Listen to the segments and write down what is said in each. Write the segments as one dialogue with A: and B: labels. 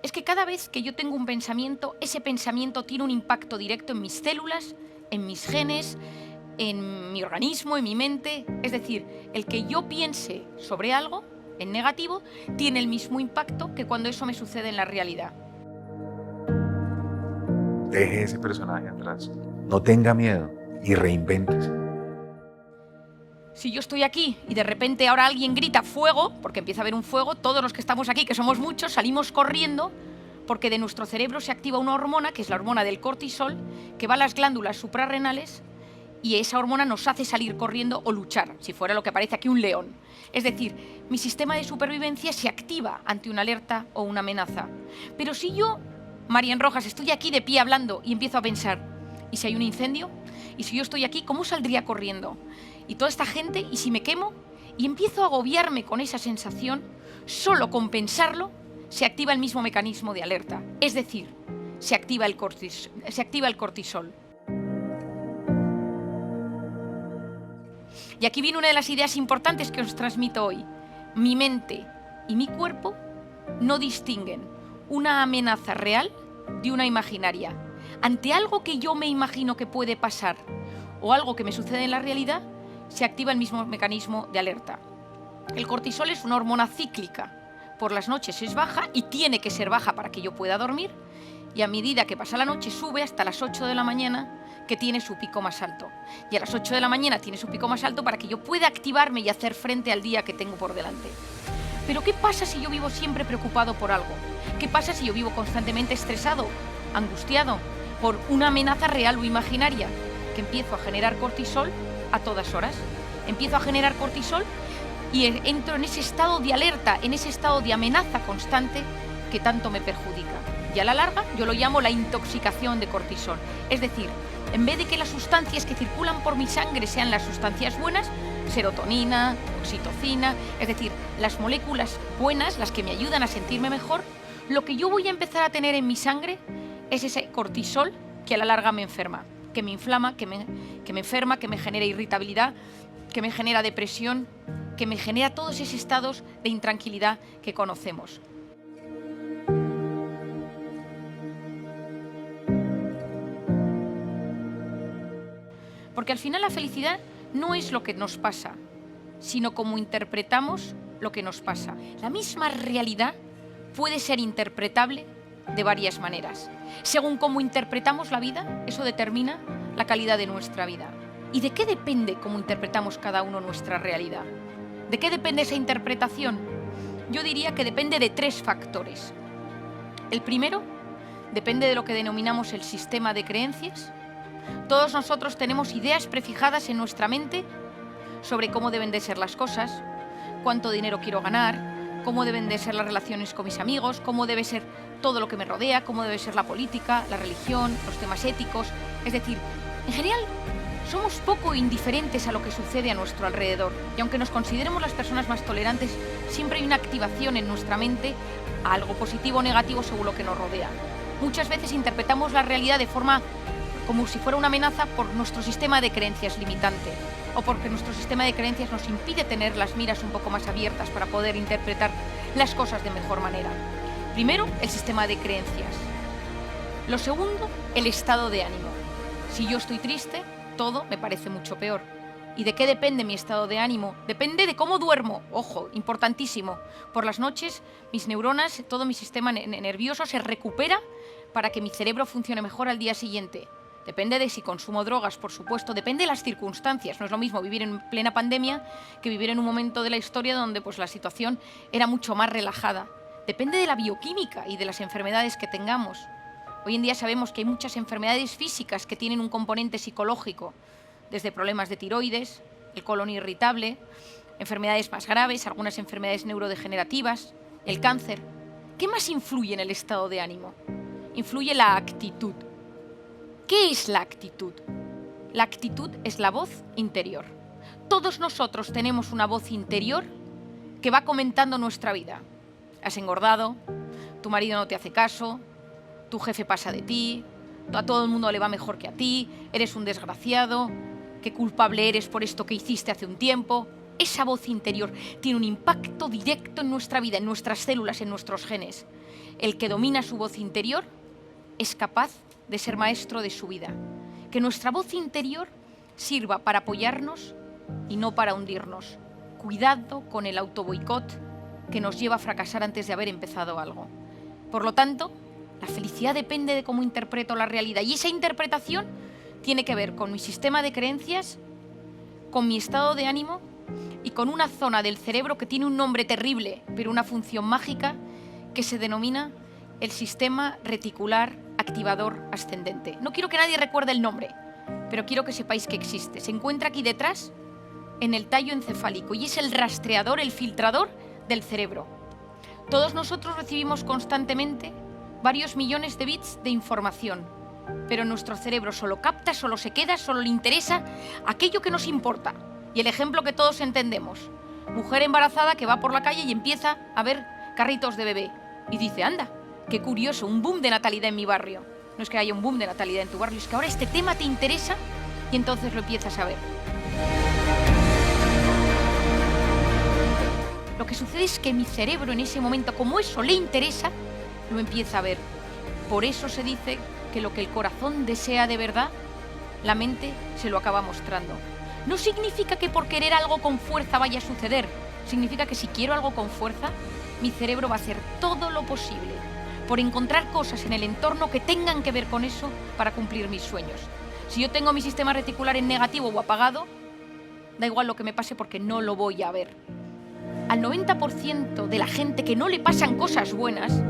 A: es que cada vez que yo tengo un pensamiento, ese pensamiento tiene un impacto directo en mis células, en mis genes, en mi organismo, en mi mente. Es decir, el que yo piense sobre algo en negativo tiene el mismo impacto que cuando eso me sucede en la realidad.
B: Deje ese personaje atrás. No tenga miedo y reinvéntese.
A: Si yo estoy aquí y de repente ahora alguien grita fuego, porque empieza a haber un fuego, todos los que estamos aquí, que somos muchos, salimos corriendo porque de nuestro cerebro se activa una hormona, que es la hormona del cortisol, que va a las glándulas suprarrenales y esa hormona nos hace salir corriendo o luchar, si fuera lo que parece aquí un león. Es decir, mi sistema de supervivencia se activa ante una alerta o una amenaza. Pero si yo, Marian Rojas, estoy aquí de pie hablando y empiezo a pensar, ¿y si hay un incendio? ¿Y si yo estoy aquí, cómo saldría corriendo? Y toda esta gente, ¿y si me quemo? Y empiezo a agobiarme con esa sensación, solo con pensarlo se activa el mismo mecanismo de alerta. Es decir, se activa el cortisol. Y aquí viene una de las ideas importantes que os transmito hoy. Mi mente y mi cuerpo no distinguen una amenaza real de una imaginaria. Ante algo que yo me imagino que puede pasar o algo que me sucede en la realidad, se activa el mismo mecanismo de alerta. El cortisol es una hormona cíclica. Por las noches es baja y tiene que ser baja para que yo pueda dormir, y a medida que pasa la noche sube hasta las 8 de la mañana, que tiene su pico más alto. Y a las 8 de la mañana tiene su pico más alto para que yo pueda activarme y hacer frente al día que tengo por delante. Pero ¿qué pasa si yo vivo siempre preocupado por algo? ¿Qué pasa si yo vivo constantemente estresado, angustiado por una amenaza real o imaginaria? Que empiezo a generar cortisol a todas horas. Empiezo a generar cortisol y entro en ese estado de alerta, en ese estado de amenaza constante que tanto me perjudica. Y a la larga yo lo llamo la intoxicación de cortisol. Es decir, en vez de que las sustancias que circulan por mi sangre sean las sustancias buenas, serotonina, oxitocina, es decir, las moléculas buenas, las que me ayudan a sentirme mejor, lo que yo voy a empezar a tener en mi sangre es ese cortisol que a la larga me enferma, que me inflama, que me enferma, que me genera irritabilidad, que me genera depresión, que me genera todos esos estados de intranquilidad que conocemos. Porque al final la felicidad no es lo que nos pasa, sino cómo interpretamos lo que nos pasa. La misma realidad puede ser interpretable de varias maneras. Según cómo interpretamos la vida, eso determina la calidad de nuestra vida. ¿Y de qué depende cómo interpretamos cada uno nuestra realidad? ¿De qué depende esa interpretación? Yo diría que depende de 3 factores. El primero, depende de lo que denominamos el sistema de creencias. Todos nosotros tenemos ideas prefijadas en nuestra mente sobre cómo deben de ser las cosas, cuánto dinero quiero ganar, cómo deben de ser las relaciones con mis amigos, cómo debe ser todo lo que me rodea, cómo debe ser la política, la religión, los temas éticos. Es decir, en general, somos poco indiferentes a lo que sucede a nuestro alrededor. Y aunque nos consideremos las personas más tolerantes, siempre hay una activación en nuestra mente a algo positivo o negativo según lo que nos rodea. Muchas veces interpretamos la realidad de forma como si fuera una amenaza por nuestro sistema de creencias limitante o porque nuestro sistema de creencias nos impide tener las miras un poco más abiertas para poder interpretar las cosas de mejor manera. Primero, el sistema de creencias. Lo segundo, el estado de ánimo. Si yo estoy triste, todo me parece mucho peor. ¿Y de qué depende mi estado de ánimo? Depende de cómo duermo. Ojo, importantísimo. Por las noches, mis neuronas, todo mi sistema nervioso se recupera para que mi cerebro funcione mejor al día siguiente. Depende de si consumo drogas, por supuesto, depende de las circunstancias. No es lo mismo vivir en plena pandemia que vivir en un momento de la historia donde pues, la situación era mucho más relajada. Depende de la bioquímica y de las enfermedades que tengamos. Hoy en día sabemos que hay muchas enfermedades físicas que tienen un componente psicológico, desde problemas de tiroides, el colon irritable, enfermedades más graves, algunas enfermedades neurodegenerativas, el cáncer. ¿Qué más influye en el estado de ánimo? Influye la actitud. ¿Qué es la actitud? La actitud es la voz interior. Todos nosotros tenemos una voz interior que va comentando nuestra vida. Has engordado, tu marido no te hace caso, tu jefe pasa de ti, a todo el mundo le va mejor que a ti, eres un desgraciado, qué culpable eres por esto que hiciste hace un tiempo. esa voz interior tiene un impacto directo en nuestra vida, en nuestras células, en nuestros genes. El que domina su voz interior es capaz de ser maestro de su vida. Que nuestra voz interior sirva para apoyarnos y no para hundirnos. Cuidado con el autoboicot que nos lleva a fracasar antes de haber empezado algo. Por lo tanto, la felicidad depende de cómo interpreto la realidad, y esa interpretación tiene que ver con mi sistema de creencias, con mi estado de ánimo y con una zona del cerebro que tiene un nombre terrible, pero una función mágica, que se denomina el sistema reticular activador ascendente. No quiero que nadie recuerde el nombre, pero quiero que sepáis que existe. Se encuentra aquí detrás, en el tallo encefálico, y es el rastreador, el filtrador del cerebro. Todos nosotros recibimos constantemente varios millones de bits de información, pero nuestro cerebro solo capta, solo se queda, solo le interesa aquello que nos importa. Y el ejemplo que todos entendemos: mujer embarazada que va por la calle y empieza a ver carritos de bebé y dice, anda, qué curioso, un boom de natalidad en mi barrio. No es que haya un boom de natalidad en tu barrio, es que ahora este tema te interesa y entonces lo empiezas a ver. Lo que sucede es que mi cerebro en ese momento, como eso le interesa, lo empieza a ver. Por eso se dice que lo que el corazón desea de verdad, la mente se lo acaba mostrando. No significa que por querer algo con fuerza vaya a suceder. Significa que si quiero algo con fuerza, mi cerebro va a hacer todo lo posible por encontrar cosas en el entorno que tengan que ver con eso para cumplir mis sueños. Si yo tengo mi sistema reticular en negativo o apagado, da igual lo que me pase porque no lo voy a ver. Al 90% de la gente que no le pasan cosas buenas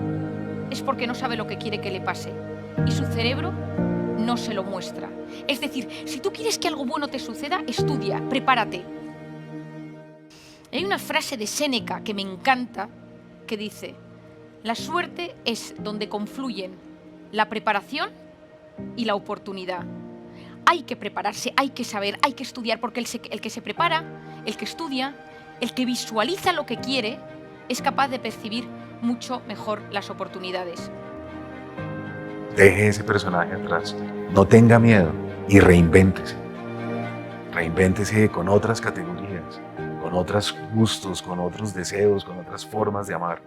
A: es porque no sabe lo que quiere que le pase y su cerebro no se lo muestra. Es decir, si tú quieres que algo bueno te suceda, estudia, prepárate. Hay una frase de Séneca que me encanta que dice: la suerte es donde confluyen la preparación y la oportunidad. Hay que prepararse, hay que saber, hay que estudiar, porque el que se prepara, el que estudia, el que visualiza lo que quiere, es capaz de percibir mucho mejor las oportunidades.
B: Deje ese personaje atrás. No tenga miedo y reinvéntese. Reinvéntese con otras categorías, con otros gustos, con otros deseos, con otras formas de amar.